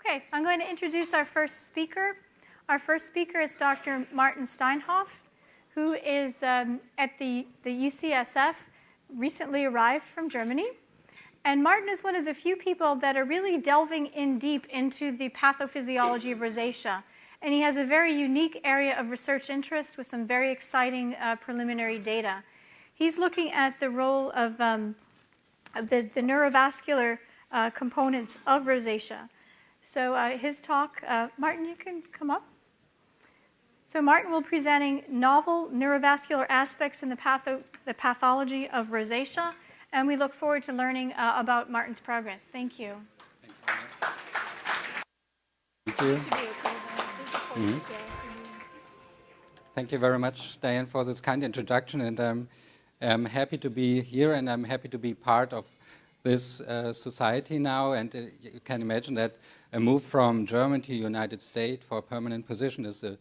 Okay, I'm going to introduce our first speaker. Our first speaker is Dr. Martin Steinhoff, who is at the UCSF, recently arrived from Germany. And Martin is one of the few people that are really delving in deep into the pathophysiology of rosacea. And he has a very unique area of research interest with some very exciting preliminary data. He's looking at the role of the neurovascular components of rosacea. So his talk, Martin, you can come up. So Martin will be presenting novel neurovascular aspects in the pathology of rosacea, and we look forward to learning about Martin's progress. Thank you. Thank you. Thank you very much, Diane, for this kind introduction, and I'm happy to be here, and I'm happy to be part of this society now. And you can imagine that a move from Germany to the United States for a permanent position is a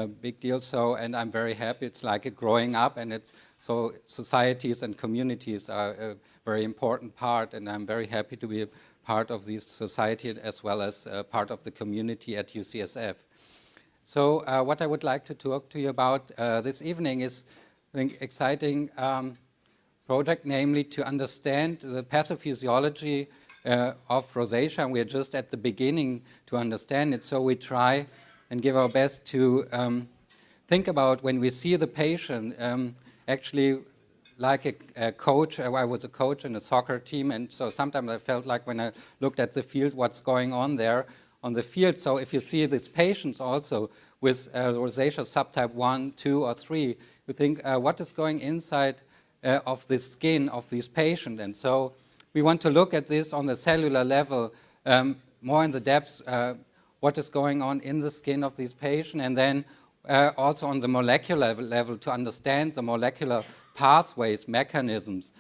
big deal. So, and I'm very happy. It's like a growing up, and so societies and communities are a very important part, and I'm very happy to be a part of this society as well as part of the community at UCSF. So what I would like to talk to you about this evening is an exciting project, namely to understand the pathophysiology of rosacea. And we're just at the beginning to understand it, so we try and give our best to think about when we see the patient, actually like a coach. I was a coach in a soccer team, and so sometimes I felt like when I looked at the field, what's going on there on the field. So if you see these patients also with rosacea subtype 1, 2, or 3, you think, what is going inside of the skin of these patients? And so we want to look at this on the cellular level, more in the depths, what is going on in the skin of these patients, and then also on the molecular level to understand the molecular pathways, mechanisms.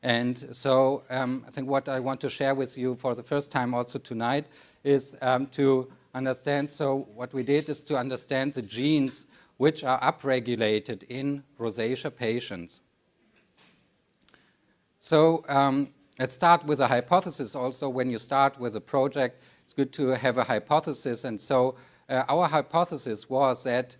And so I think what I want to share with you for the first time also tonight is to understand, so what we did is to understand the genes which are upregulated in rosacea patients. So let's start with a hypothesis also. When you start with a project, it's good to have a hypothesis. And so our hypothesis was that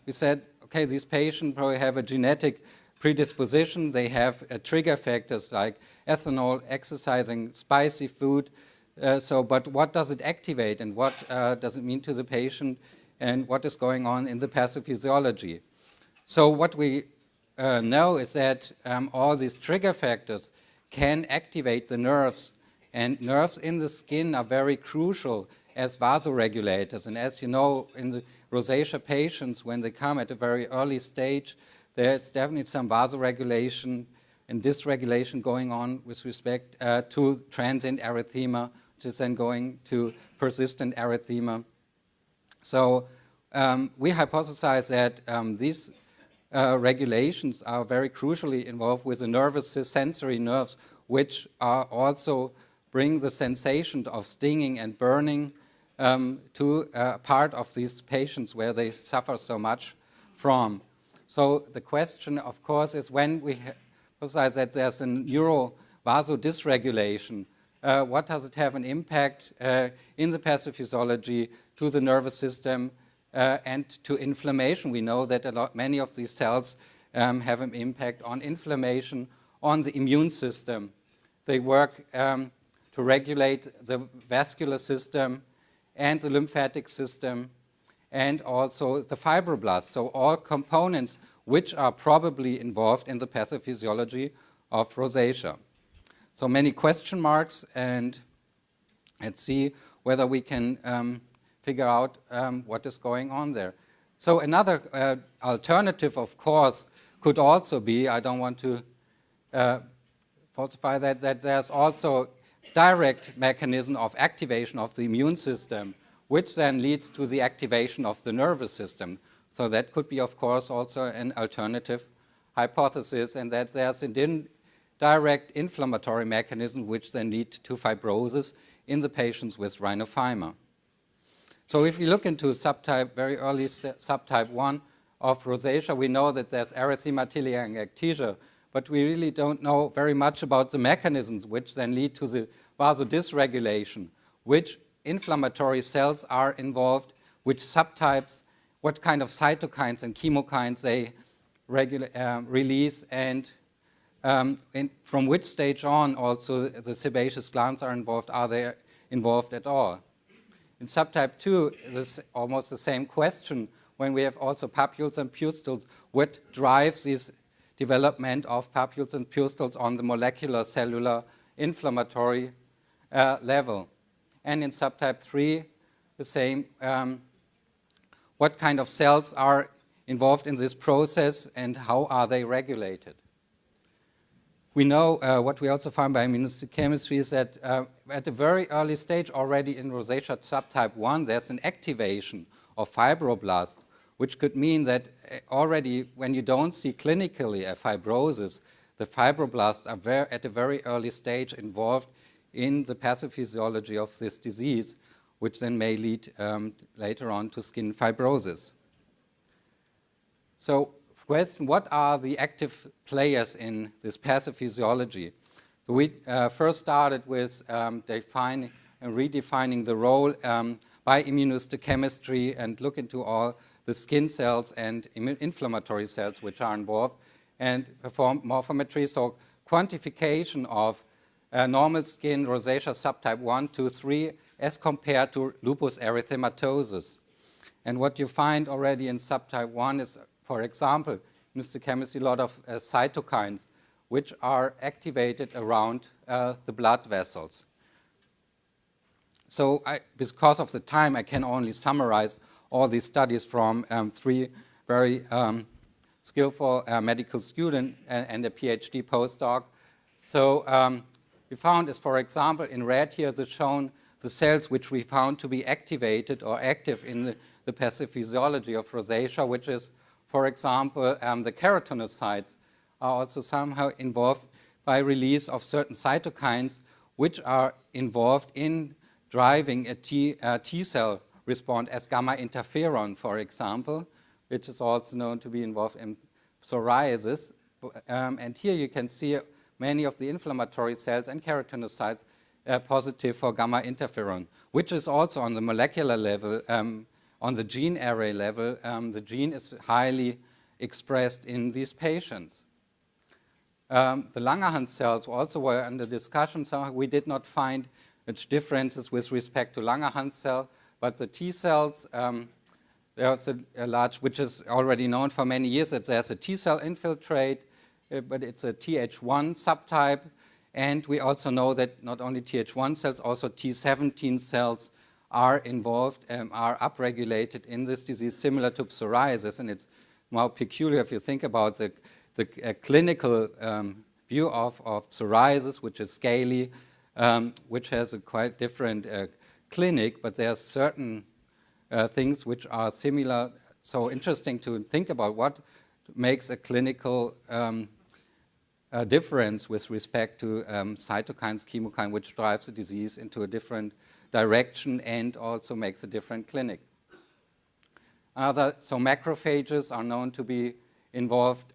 we said, okay, these patients probably have a genetic predisposition. They have trigger factors like ethanol, exercising, spicy food. But what does it activate, and what does it mean to the patient, and what is going on in the pathophysiology? So what we know is that all these trigger factors can activate the nerves, and nerves in the skin are very crucial as vasoregulators. And as you know, in the rosacea patients, when they come at a very early stage, there's definitely some vasoregulation and dysregulation going on with respect to transient erythema, which is then going to persistent erythema. So we hypothesize that these regulations are very crucially involved with the nervous sensory nerves, which are also bring the sensation of stinging and burning to part of these patients where they suffer so much from. So the question, of course, is when we hypothesize that there's a neurovasodysregulation, what does it have an impact in the pathophysiology to the nervous system and to inflammation? We know that many of these cells have an impact on inflammation, on the immune system. They work to regulate the vascular system and the lymphatic system and also the fibroblasts. So all components which are probably involved in the pathophysiology of rosacea. So many question marks, and let's see whether we can figure out what is going on there. So another alternative, of course, could also be, I don't want to falsify that there's also direct mechanism of activation of the immune system, which then leads to the activation of the nervous system. So that could be, of course, also an alternative hypothesis, and that there's a direct inflammatory mechanism which then lead to fibrosis in the patients with rhinophyma. So if we look into very early subtype 1 of rosacea, we know that there's erythema, tilia, and ectasia, but we really don't know very much about the mechanisms which then lead to the vasodysregulation, which inflammatory cells are involved, which subtypes, what kind of cytokines and chemokines they release, and from which stage on also the sebaceous glands are involved. Are they involved at all? In subtype 2, this is almost the same question. When we have also papules and pustules, what drives this development of papules and pustules on the molecular, cellular, inflammatory level? And in subtype 3, the same. What kind of cells are involved in this process and how are they regulated? We know what we also found by immunohistochemistry is that at a very early stage, already in rosacea subtype 1, there's an activation of fibroblast, which could mean that already when you don't see clinically a fibrosis, the fibroblasts are at a very early stage involved in the pathophysiology of this disease, which then may lead later on to skin fibrosis. So, question, what are the active players in this pathophysiology? So we first started with defining and redefining the role by immunohistochemistry and look into all the skin cells and inflammatory cells which are involved and perform morphometry, so quantification of normal skin rosacea subtype 1, 2, 3 as compared to lupus erythematosus. And what you find already in subtype 1 is, for example, in histochemistry, a lot of cytokines which are activated around the blood vessels. So because of the time, I can only summarize all these studies from 3 very skillful medical students and a PhD postdoc. So we found, as for example, in red here, is shown the cells which we found to be activated or active in the pathophysiology of rosacea, which is, for example, the keratinocytes are also somehow involved by release of certain cytokines which are involved in driving a T cell response as gamma interferon, for example, which is also known to be involved in psoriasis. And here you can see many of the inflammatory cells and keratinocytes positive for gamma interferon, which is also on the molecular level, on the gene array level, the gene is highly expressed in these patients. The Langerhans cells also were under discussion, so we did not find much differences with respect to Langerhans cell, but the T cells, there's a large, which is already known for many years, that there's a T cell infiltrate, but it's a Th1 subtype. And we also know that not only Th1 cells, also T17 cells are involved, are upregulated in this disease, similar to psoriasis. And it's more peculiar if you think about the clinical view of psoriasis, which is scaly, which has a quite different clinic, but there are certain things which are similar. So interesting to think about what makes a clinical difference with respect to cytokines, chemokine, which drives the disease into a different direction and also makes a different clinic. So macrophages are known to be involved.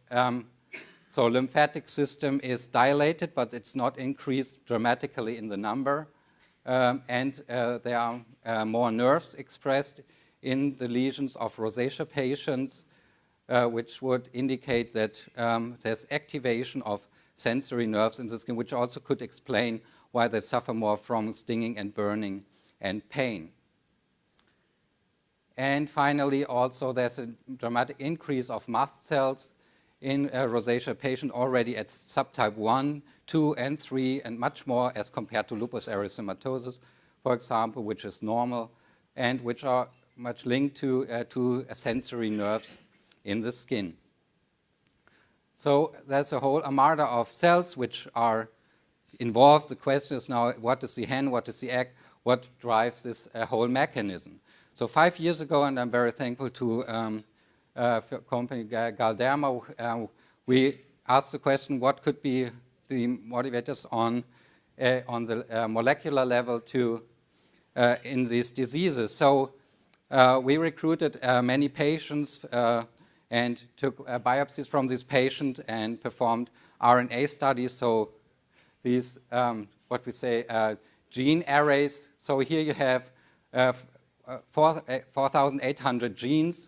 So lymphatic system is dilated, but it's not increased dramatically in the number. And there are more nerves expressed in the lesions of rosacea patients, which would indicate that there's activation of sensory nerves in the skin, which also could explain why they suffer more from stinging and burning and pain. And finally, also there's a dramatic increase of mast cells in a rosacea patient already at subtype 1, 2, and 3, and much more as compared to lupus erythematosus, for example, which is normal, and which are much linked to sensory nerves in the skin. So there's a whole armada of cells which are involved. The question is now, what is the hen, what is the egg, what drives this whole mechanism? So 5 years ago, and I'm very thankful to company Galderma, we asked the question, what could be the motivators on the molecular level in these diseases? So we recruited many patients and took biopsies from these patients and performed RNA studies. So these, what we say, gene arrays. So here you have 4,800 genes,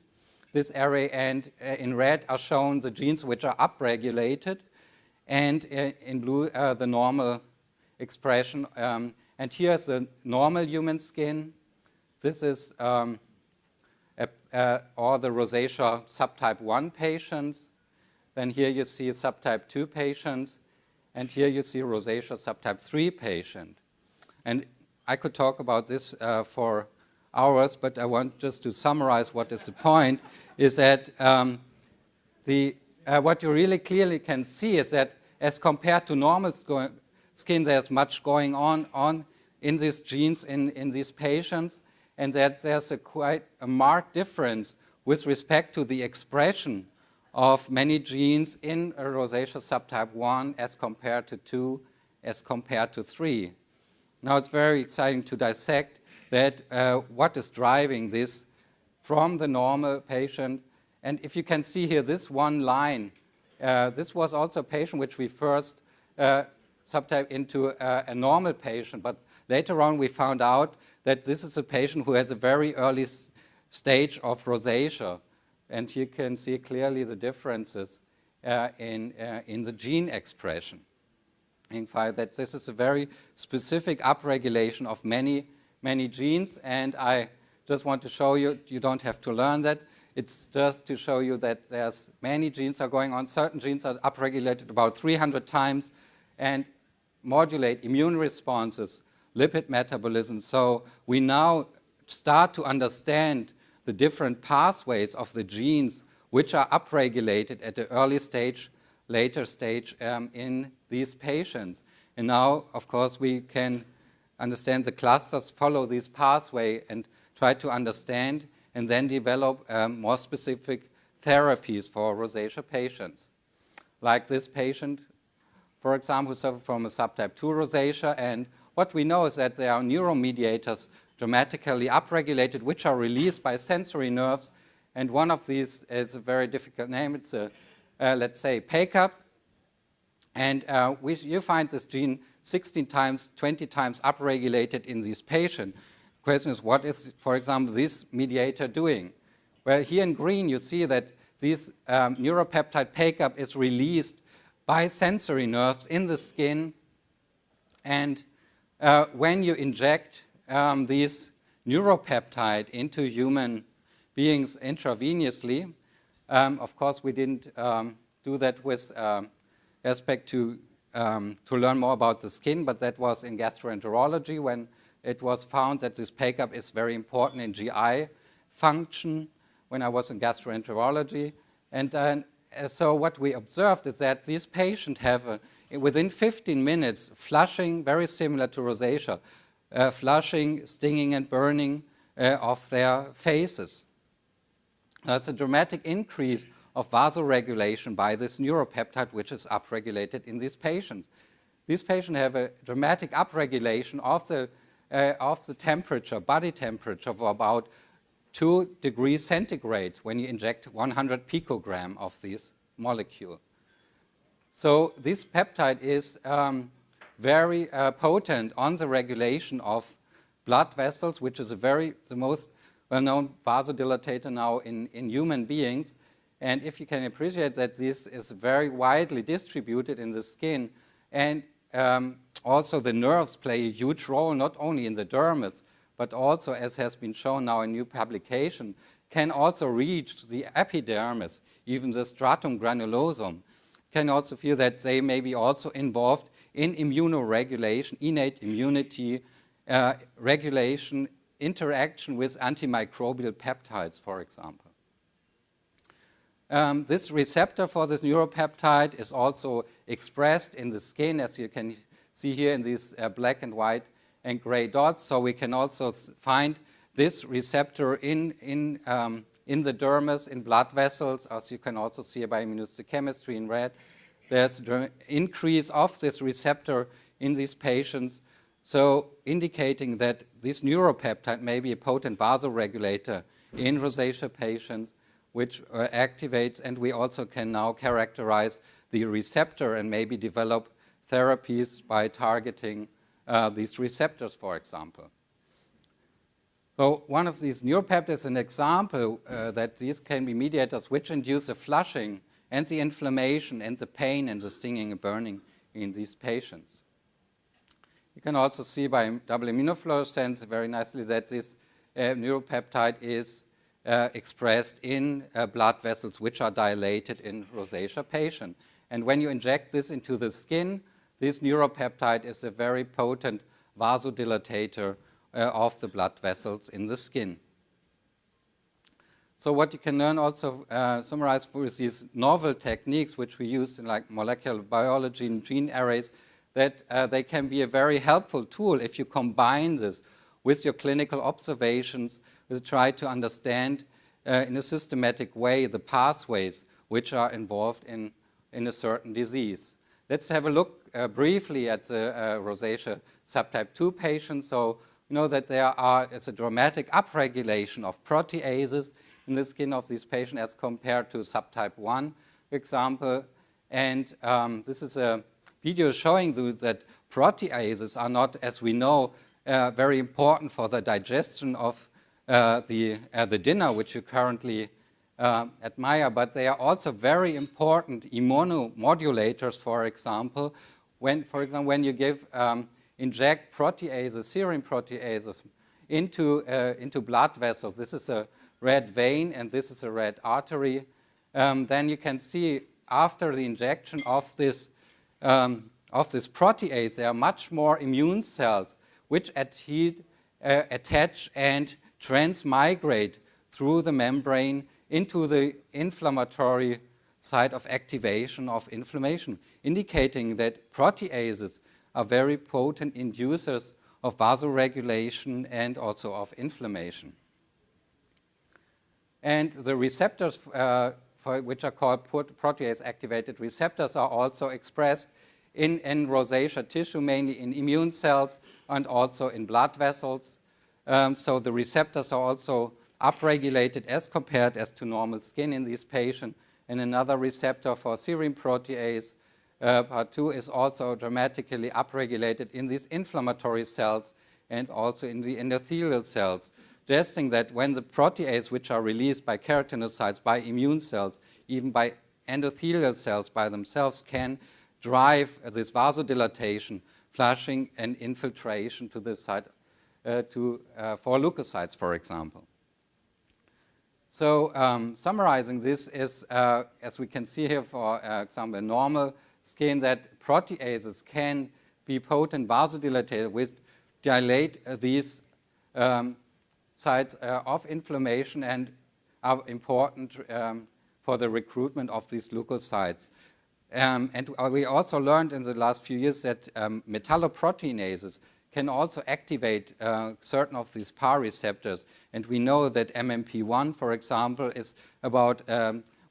this array, and in red are shown the genes which are upregulated, and in blue the normal expression. And here's the normal human skin. This is all the rosacea subtype 1 patients. Then here you see subtype 2 patients. And here you see rosacea subtype 3 patient. And I could talk about this for hours, but I want just to summarize what is the point, is that what you really clearly can see is that as compared to normal skin, there's much going on in these genes in these patients, and that there's quite a marked difference with respect to the expression of many genes in rosacea subtype 1 as compared to 2, as compared to 3. Now it's very exciting to dissect that what is driving this from the normal patient. And if you can see here this one line, this was also a patient which we first subtyped into a normal patient, but later on we found out that this is a patient who has a very early stage of rosacea. And you can see clearly the differences in the gene expression. In fact, that this is a very specific upregulation of many, many genes, and I just want to show you, you don't have to learn that, it's just to show you that there's many genes are going on. Certain genes are upregulated about 300 times and modulate immune responses, lipid metabolism. So we now start to understand the different pathways of the genes which are upregulated at the early stage, later stage in these patients. And now, of course, we can understand the clusters, follow this pathway, and try to understand and then develop more specific therapies for rosacea patients. Like this patient, for example, who suffered from a subtype 2 rosacea, and what we know is that there are neuromediators dramatically upregulated, which are released by sensory nerves. And one of these is a very difficult name. It's, let's say, PACAP. And you find this gene 16 times, 20 times upregulated in these patients. The question is, what is, for example, this mediator doing? Well, here in green, you see that this neuropeptide PACAP is released by sensory nerves in the skin. And when you inject these neuropeptide into human beings intravenously. Of course, we didn't do that with respect to learn more about the skin, but that was in gastroenterology when it was found that this PACAP is very important in GI function when I was in gastroenterology. And so what we observed is that these patients have, within 15 minutes, flushing very similar to rosacea, flushing, stinging, and burning of their faces. That's a dramatic increase of vasoregulation by this neuropeptide, which is upregulated in these patients. These patients have a dramatic upregulation of the temperature, body temperature, of about 2 degrees centigrade when you inject 100 picogram of this molecule. So this peptide is very potent on the regulation of blood vessels, which is the most well-known vasodilatator now in human beings. And if you can appreciate that this is very widely distributed in the skin, and also the nerves play a huge role, not only in the dermis, but also, as has been shown now in new publication, can also reach the epidermis, even the stratum granulosum. Can also feel that they may be also involved in immunoregulation, innate immunity, regulation, interaction with antimicrobial peptides, for example. This receptor for this neuropeptide is also expressed in the skin, as you can see here in these black and white and gray dots. So we can also find this receptor in the dermis, in blood vessels, as you can also see by immunohistochemistry in red. There's an increase of this receptor in these patients, so indicating that this neuropeptide may be a potent vasoregulator in rosacea patients, which activates, and we also can now characterize the receptor and maybe develop therapies by targeting these receptors, for example. So one of these neuropeptides is an example that these can be mediators which induce the flushing and the inflammation and the pain and the stinging and burning in these patients. You can also see by double immunofluorescence very nicely that this neuropeptide is expressed in blood vessels which are dilated in rosacea patient. And when you inject this into the skin, this neuropeptide is a very potent vasodilatator of the blood vessels in the skin. So what you can learn also summarize with these novel techniques which we use in like molecular biology and gene arrays, that they can be a very helpful tool if you combine this with your clinical observations to try to understand in a systematic way the pathways which are involved in a certain disease. Let's have a look briefly at the rosacea subtype 2 patients. So you know that there is a dramatic upregulation of proteases in the skin of these patients as compared to subtype 1, for example. And this is a video showing you that proteases are not, as we know, very important for the digestion of the dinner which you currently admire, but they are also very important immunomodulators, for example, when you inject proteases, serine proteases, into blood vessels. This is a red vein and this is a red artery. Then you can see after the injection of this protease, there are much more immune cells which attach and transmigrate through the membrane into the inflammatory site of activation of inflammation, indicating that proteases are very potent inducers of vasoregulation and also of inflammation. And the receptors which are called protease-activated receptors are also expressed in rosacea tissue, mainly in immune cells and also in blood vessels. So the receptors are also upregulated as compared to normal skin in these patients. And another receptor for serine protease, part 2, is also dramatically upregulated in these inflammatory cells and also in the endothelial cells, suggesting that when the proteases which are released by keratinocytes, by immune cells, even by endothelial cells by themselves, can drive this vasodilatation, flushing, and infiltration to the site for leukocytes, for example. So summarizing this is, as we can see here, for example, normal skin, that proteases can be potent vasodilators which dilate these sites of inflammation and are important for the recruitment of these leukocytes. And we also learned in the last few years that metalloproteinases can also activate certain of these PAR receptors. And we know that MMP1, for example, is about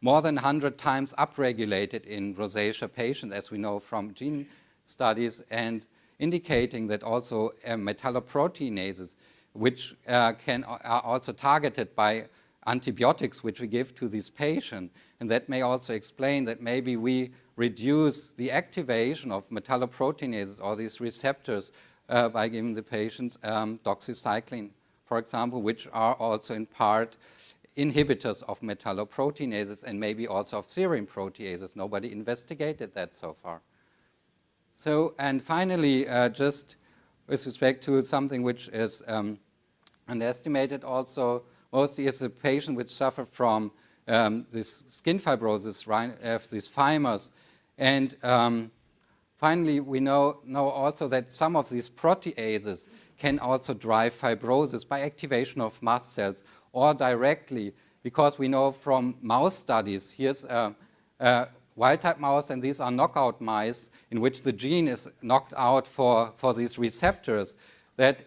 more than 100 times upregulated in rosacea patients, as we know from gene studies, and indicating that also metalloproteinases, which are also targeted by antibiotics which we give to these patients. And that may also explain that maybe we reduce the activation of metalloproteinases or these receptors by giving the patients doxycycline, for example, which are also in part inhibitors of metalloproteinases and maybe also of serine proteases. Nobody investigated that so far. So, and finally, just with respect to something which is underestimated also, mostly is a patient which suffer from this skin fibrosis, these fibers. And finally, we know also that some of these proteases can also drive fibrosis by activation of mast cells or directly, because we know from mouse studies, here's a wild-type mouse, and these are knockout mice in which the gene is knocked out for these receptors, that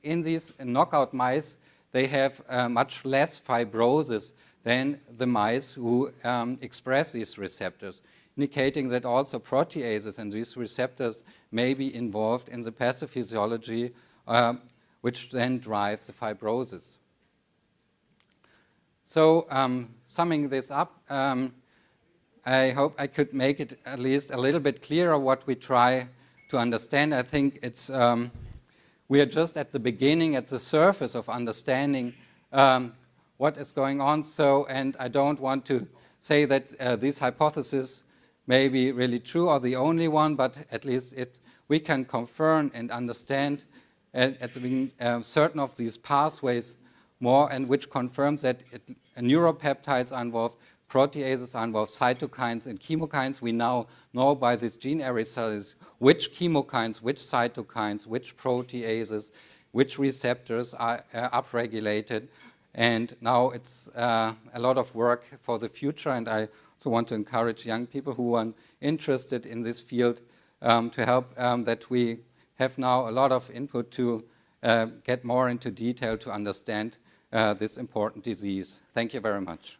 in these knockout mice, they have much less fibrosis than the mice who express these receptors, indicating that also proteases and these receptors may be involved in the pathophysiology, which then drives the fibrosis. So summing this up, I hope I could make it at least a little bit clearer what we try to understand. I think it's we are just at the beginning, at the surface of understanding what is going on. So, and I don't want to say that these hypotheses may be really true or the only one, but at least we can confirm and understand at the beginning certain of these pathways more, and which confirms that neuropeptides are involved, proteases are involved, cytokines and chemokines. We now know by these gene array studies which chemokines, which cytokines, which proteases, which receptors are upregulated. And now it's a lot of work for the future, and I also want to encourage young people who are interested in this field to help that we have now a lot of input to get more into detail to understand this important disease. Thank you very much.